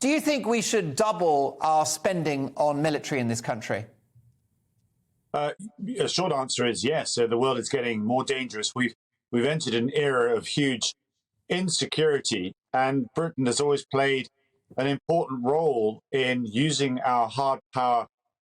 Do you think we should double our spending on military in this country? A short answer is yes. So the world is getting more dangerous. We've entered an era of huge insecurity, and Britain has always played an important role in using our hard power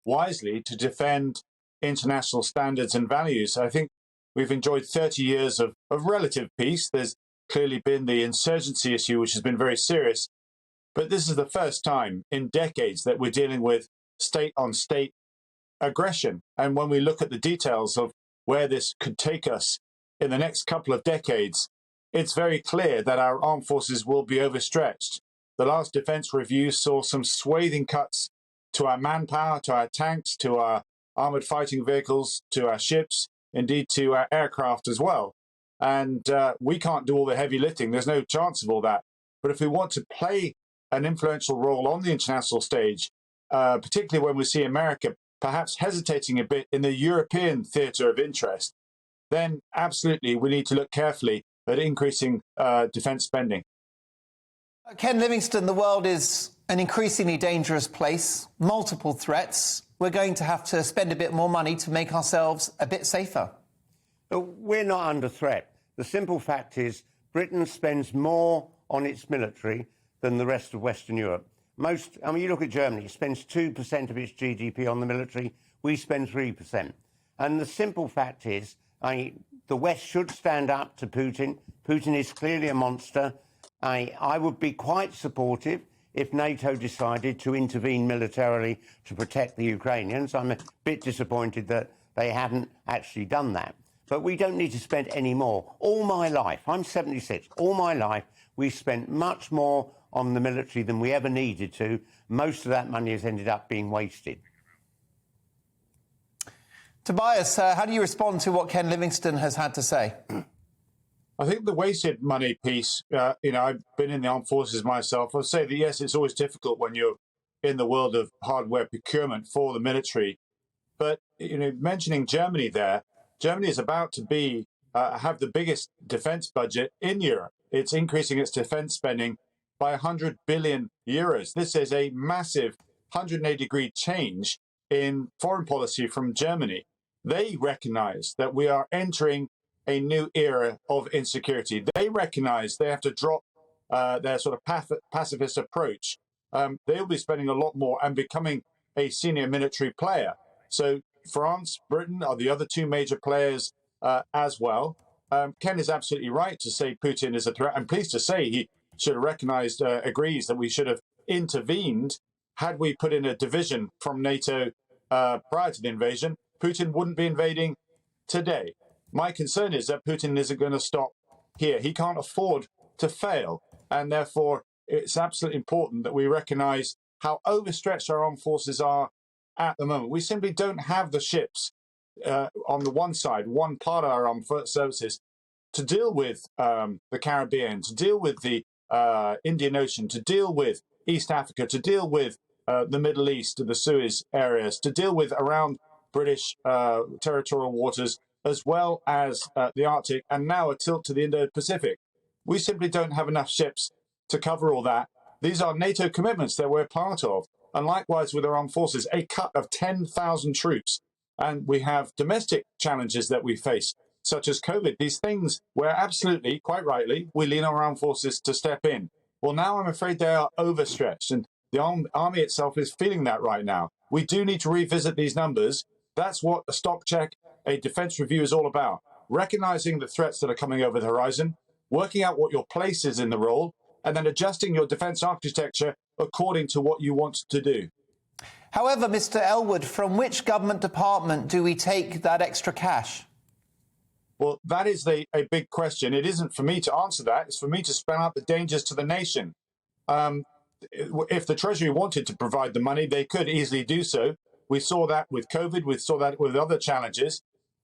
wisely to defend international standards and values. I think we've enjoyed 30 years of relative peace. There's clearly been the insurgency issue, which has been very serious. But this is the first time in decades that we're dealing with state-on-state aggression. And when we look at the details of where this could take us in the next couple of decades, it's very clear that our armed forces will be overstretched. The last defense review saw some swathing cuts to our manpower, to our tanks, to our armored fighting vehicles, to our ships, indeed to our aircraft as well. And we can't do all the heavy lifting. There's no chance of all that. But if we want to play an influential role on the international stage, particularly when we see America perhaps hesitating a bit in the European theatre of interest, then absolutely we need to look carefully at increasing defence spending. Ken Livingstone, the world is an increasingly dangerous place, multiple threats. We're going to have to spend a bit more money to make ourselves a bit safer. We're not under threat. The simple fact is Britain spends more on its military than the rest of Western Europe. You look at Germany, it spends 2% of its GDP on the military. We spend 3%. And the simple fact is, the West should stand up to Putin. Putin is clearly a monster. I would be quite supportive if NATO decided to intervene militarily to protect the Ukrainians. I'm a bit disappointed that they haven't actually done that. But we don't need to spend any more. All my life, I'm 76, all my life, we've spent much more on the military than we ever needed to. Most of that money has ended up being wasted. Tobias, how do you respond to what Ken Livingstone has had to say? I think the wasted money piece, I've been in the armed forces myself. I'll say that, yes, it's always difficult when you're in the world of hardware procurement for the military. But, mentioning Germany there, Germany is about to have the biggest defense budget in Europe. It's increasing its defense spending by 100 billion euros. This is a massive 180-degree change in foreign policy from Germany. They recognize that we are entering a new era of insecurity. They recognize they have to drop their sort of pacifist approach. They'll be spending a lot more and becoming a senior military player. So France, Britain are the other two major players as well. Ken is absolutely right to say Putin is a threat. I'm pleased to say he should have recognized, agrees that we should have intervened. Had we put in a division from NATO prior to the invasion, Putin wouldn't be invading today. My concern is that Putin isn't going to stop here. He can't afford to fail. And therefore, it's absolutely important that we recognize how overstretched our armed forces are at the moment. We simply don't have the ships on the one side, one part of our armed services, to deal with the Caribbean, to deal with the Indian Ocean, to deal with East Africa, to deal with the Middle East, the Suez areas, to deal with around British territorial waters, as well as the Arctic, and now a tilt to the Indo-Pacific. We simply don't have enough ships to cover all that. These are NATO commitments that we're part of. And likewise with our armed forces, a cut of 10,000 troops. And we have domestic challenges that we face, such as COVID. These things where absolutely, quite rightly, we lean on our armed forces to step in. Well, now I'm afraid they are overstretched. And the army itself is feeling that right now. We do need to revisit these numbers. That's what a stock check, a defense review is all about. Recognizing the threats that are coming over the horizon, working out what your place is in the role, and then adjusting your defense architecture according to what you want to do. However, Mr. Elwood, from which government department do we take that extra cash? Well, that is a big question. It isn't for me to answer that. It's for me to spell out the dangers to the nation. If the Treasury wanted to provide the money, they could easily do so. We saw that with COVID. We saw that with other challenges.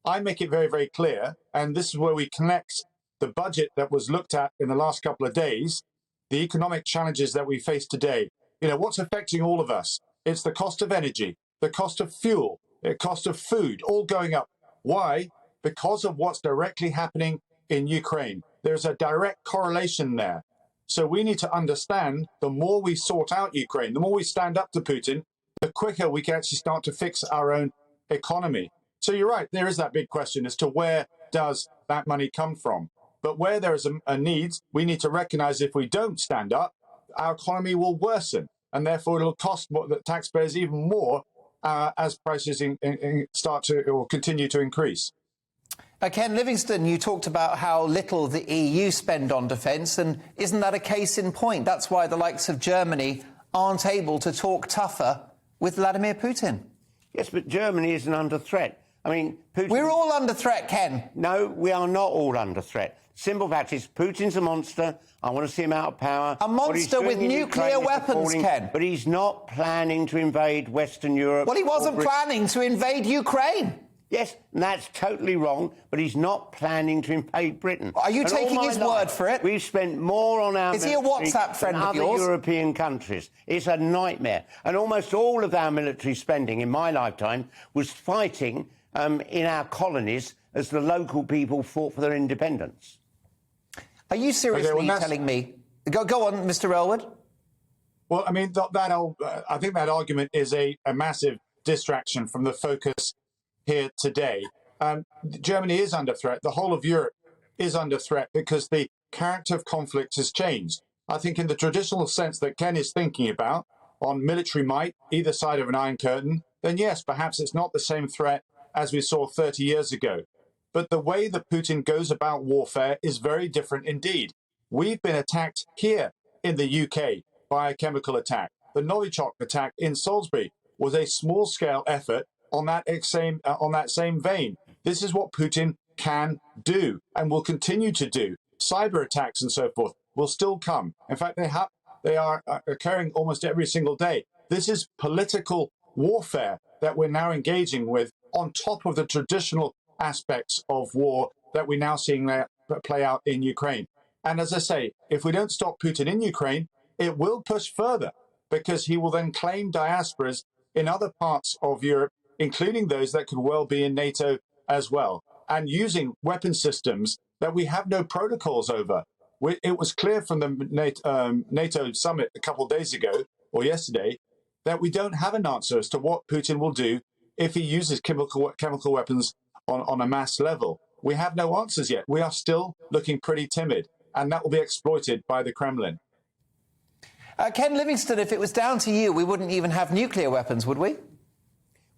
I make it very, very clear, and this is where we connect the budget that was looked at in the last couple of days, the economic challenges that we face today. What's affecting all of us? It's the cost of energy, the cost of fuel, the cost of food, all going up. Why? Because of what's directly happening in Ukraine. There's a direct correlation there. So we need to understand the more we sort out Ukraine, the more we stand up to Putin, the quicker we can actually start to fix our own economy. So you're right, there is that big question as to where does that money come from? But where there is a need, we need to recognize if we don't stand up, our economy will worsen. And therefore, it'll cost the taxpayers even more as prices start to or continue to increase. Ken Livingstone, you talked about how little the EU spend on defence, and isn't that a case in point? That's why the likes of Germany aren't able to talk tougher with Vladimir Putin. Yes, but Germany isn't under threat. I mean, Putin... We're all under threat, Ken. No, we are not all under threat. Simple fact is, Putin's a monster. I want to see him out of power. A monster with nuclear weapons, Ken. But he's not planning to invade Western Europe. Well, he wasn't planning to invade Ukraine. Yes, and that's totally wrong, but he's not planning to invade Britain. Are you taking his word for it? We've spent more on our military than other European countries. It's a nightmare. And almost all of our military spending in my lifetime was fighting in our colonies as the local people fought for their independence. Are you seriously telling me? Go on, Mr. Elwood. Well, I mean, I think that argument is a massive distraction from the focus here today. Germany is under threat. The whole of Europe is under threat because the character of conflict has changed. I think in the traditional sense that Ken is thinking about, on military might, either side of an Iron Curtain, then yes, perhaps it's not the same threat as we saw 30 years ago. But the way that Putin goes about warfare is very different indeed. We've been attacked here in the UK by a chemical attack. The Novichok attack in Salisbury was a small-scale effort on that same vein. This is what Putin can do and will continue to do. Cyber attacks and so forth will still come. In fact, they are occurring almost every single day. This is political warfare that we're now engaging with on top of the traditional aspects of war that we're now seeing play out in Ukraine. And as I say, if we don't stop Putin in Ukraine, it will push further because he will then claim diasporas in other parts of Europe, including those that could well be in NATO as well, and using weapon systems that we have no protocols over. It was clear from the NATO summit a couple of days ago or yesterday that we don't have an answer as to what Putin will do if he uses chemical weapons on a mass level. We have no answers yet. We are still looking pretty timid, and that will be exploited by the Kremlin. Ken Livingstone, if it was down to you, we wouldn't even have nuclear weapons, would we?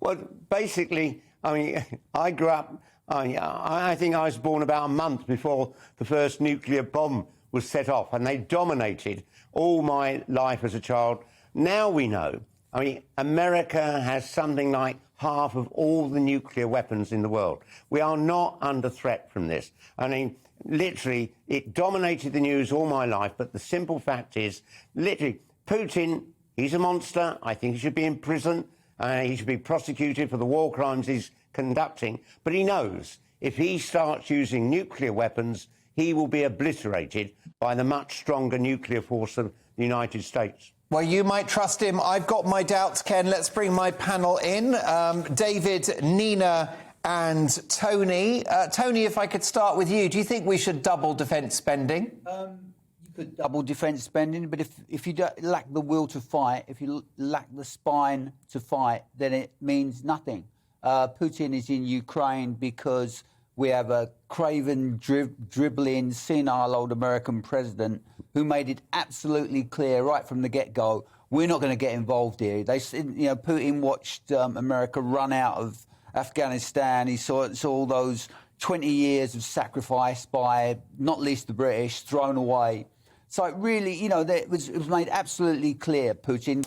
Well, basically, I mean, I grew up, I think I was born about a month before the first nuclear bomb was set off, and they dominated all my life as a child. Now we know, I mean, America has something like half of all the nuclear weapons in the world. We are not under threat from this. I mean, literally, it dominated the news all my life, but the simple fact is, literally, Putin, he's a monster. I think he should be in prison. He should be prosecuted for the war crimes he's conducting. But he knows if he starts using nuclear weapons, he will be obliterated by the much stronger nuclear force of the United States. Well, you might trust him. I've got my doubts, Ken. Let's bring my panel in. David, Nina and Tony. Tony, if I could start with you. Do you think we should double defence spending? You could double defence spending, but if you lack the will to fight, if you lack the spine to fight, then it means nothing. Putin is in Ukraine because we have a craven, dribbling, senile old American president who made it absolutely clear right from the get-go, we're not going to get involved here. Putin watched America run out of Afghanistan. He saw all those 20 years of sacrifice by not least the British thrown away. So it really, it was made absolutely clear, Putin.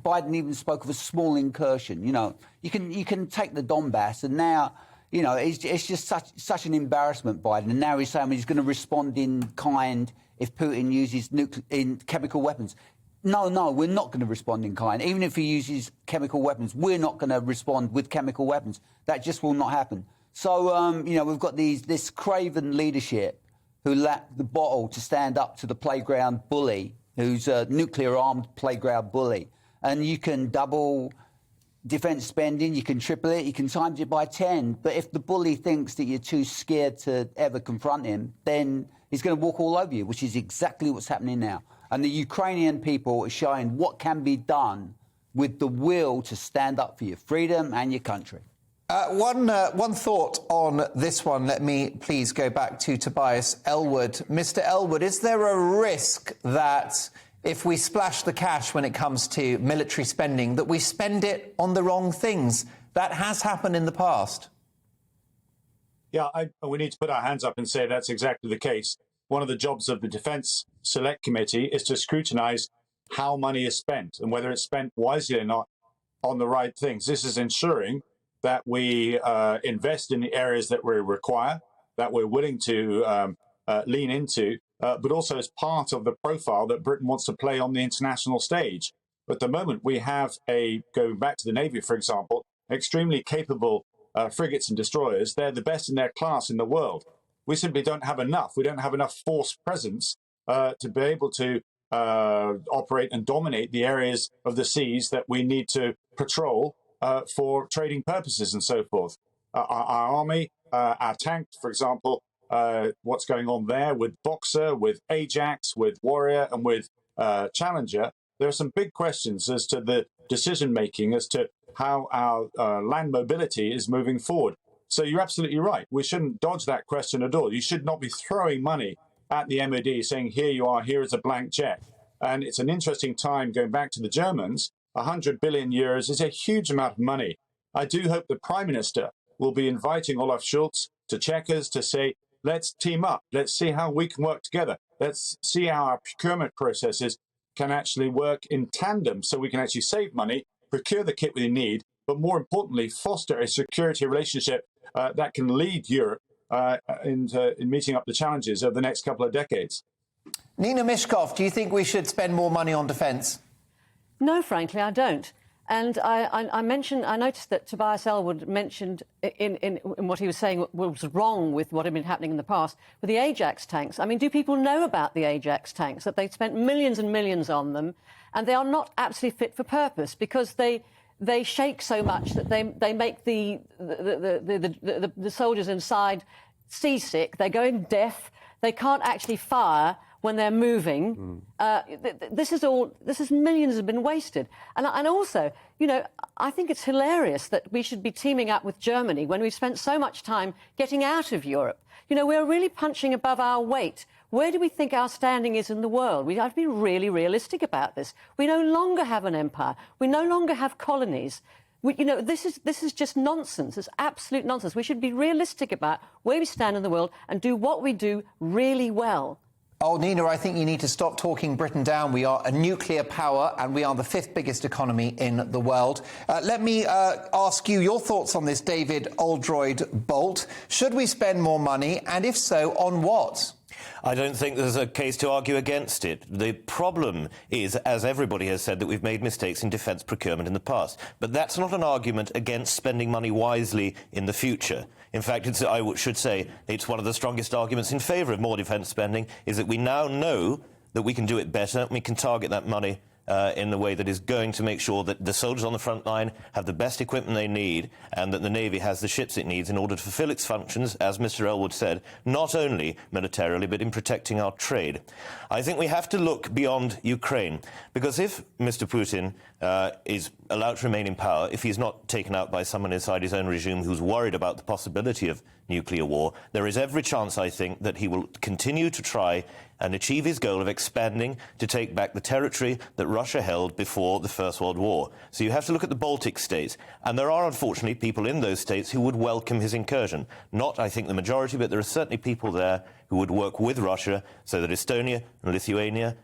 Biden even spoke of a small incursion. You can take the Donbass, and now, it's just such an embarrassment, Biden. And now he's saying he's going to respond in kind if Putin uses chemical weapons. No, we're not going to respond in kind. Even if he uses chemical weapons, we're not going to respond with chemical weapons. That just will not happen. So, we've got this craven leadership who lack the bottle to stand up to the playground bully, who's a nuclear-armed playground bully. And you can double defence spending, you can triple it, you can times it by 10. But if the bully thinks that you're too scared to ever confront him, then he's going to walk all over you, which is exactly what's happening now. And the Ukrainian people are showing what can be done with the will to stand up for your freedom and your country. One thought on this one. Let me please go back to Tobias Elwood. Mr. Elwood, is there a risk that if we splash the cash when it comes to military spending, that we spend it on the wrong things? That has happened in the past. Yeah, we need to put our hands up and say that's exactly the case. One of the jobs of the Defence Select Committee is to scrutinise how money is spent and whether it's spent wisely or not on the right things. This is ensuring that we invest in the areas that we require, that we're willing to lean into, but also as part of the profile that Britain wants to play on the international stage. At the moment, we have going back to the Navy, for example, extremely capable frigates and destroyers. They're the best in their class in the world. We simply don't have enough. We don't have enough force presence to be able to operate and dominate the areas of the seas that we need to patrol for trading purposes and so forth. Our army, our tanks, for example, what's going on there with Boxer, with Ajax, with Warrior, and with Challenger. There are some big questions as to the decision-making as to how our land mobility is moving forward. So you're absolutely right. We shouldn't dodge that question at all. You should not be throwing money at the MOD saying, here you are, here is a blank check. And it's an interesting time going back to the Germans. 100 billion euros is a huge amount of money. I do hope the Prime Minister will be inviting Olaf Scholz to Chequers to say, let's team up. Let's see how we can work together. Let's see how our procurement processes can actually work in tandem so we can actually save money, procure the kit we need, but more importantly, foster a security relationship that can lead Europe in meeting up the challenges of the next couple of decades. Nina Mishkov, do you think we should spend more money on defence? No, frankly, I don't. And I noticed that Tobias Elwood mentioned in what he was saying was wrong with what had been happening in the past with the Ajax tanks. I mean, do people know about the Ajax tanks, that they spent millions and millions on them, and they are not absolutely fit for purpose because they shake so much that they make the soldiers inside seasick. They're going deaf. They can't actually fire when they're moving. This is millions have been wasted. And also, you know, I think it's hilarious that we should be teaming up with Germany when we've spent so much time getting out of Europe. You know, we're really punching above our weight. Where do we think our standing is in the world? We have to be really realistic about this. We no longer have an empire. We no longer have colonies. You know, this is just nonsense. It's absolute nonsense. We should be realistic about where we stand in the world and do what we do really well. Oh, Nina, I think you need to stop talking Britain down. We are a nuclear power and we are the 5th biggest economy in the world. Let me ask you your thoughts on this, David Oldroyd-Bolt. Should we spend more money? And if so, on what? I don't think there's a case to argue against it. The problem is, as everybody has said, that we've made mistakes in defence procurement in the past. But that's not an argument against spending money wisely in the future. In fact, I should say it's one of the strongest arguments in favour of more defence spending, is that we now know that we can do it better and we can target that money in the way that is going to make sure that the soldiers on the front line have the best equipment they need and that the Navy has the ships it needs in order to fulfil its functions, as Mr. Elwood said, not only militarily but in protecting our trade. I think we have to look beyond Ukraine, because if Mr. Putin is allowed to remain in power, if he's not taken out by someone inside his own regime who's worried about the possibility of nuclear war, there is every chance, I think, that he will continue to try and achieve his goal of expanding to take back the territory that Russia held before the First World War. So you have to look at the Baltic states, and there are, unfortunately, people in those states who would welcome his incursion. Not, I think, the majority, but there are certainly people there who would work with Russia so that Estonia and Lithuania,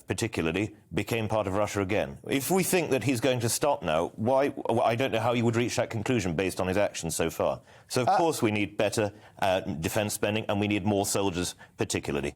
particularly, became part of Russia again. If we think that he's going to stop now, why? I don't know how he would reach that conclusion based on his actions so far. So, of course, we need better defence spending, and we need more soldiers, particularly.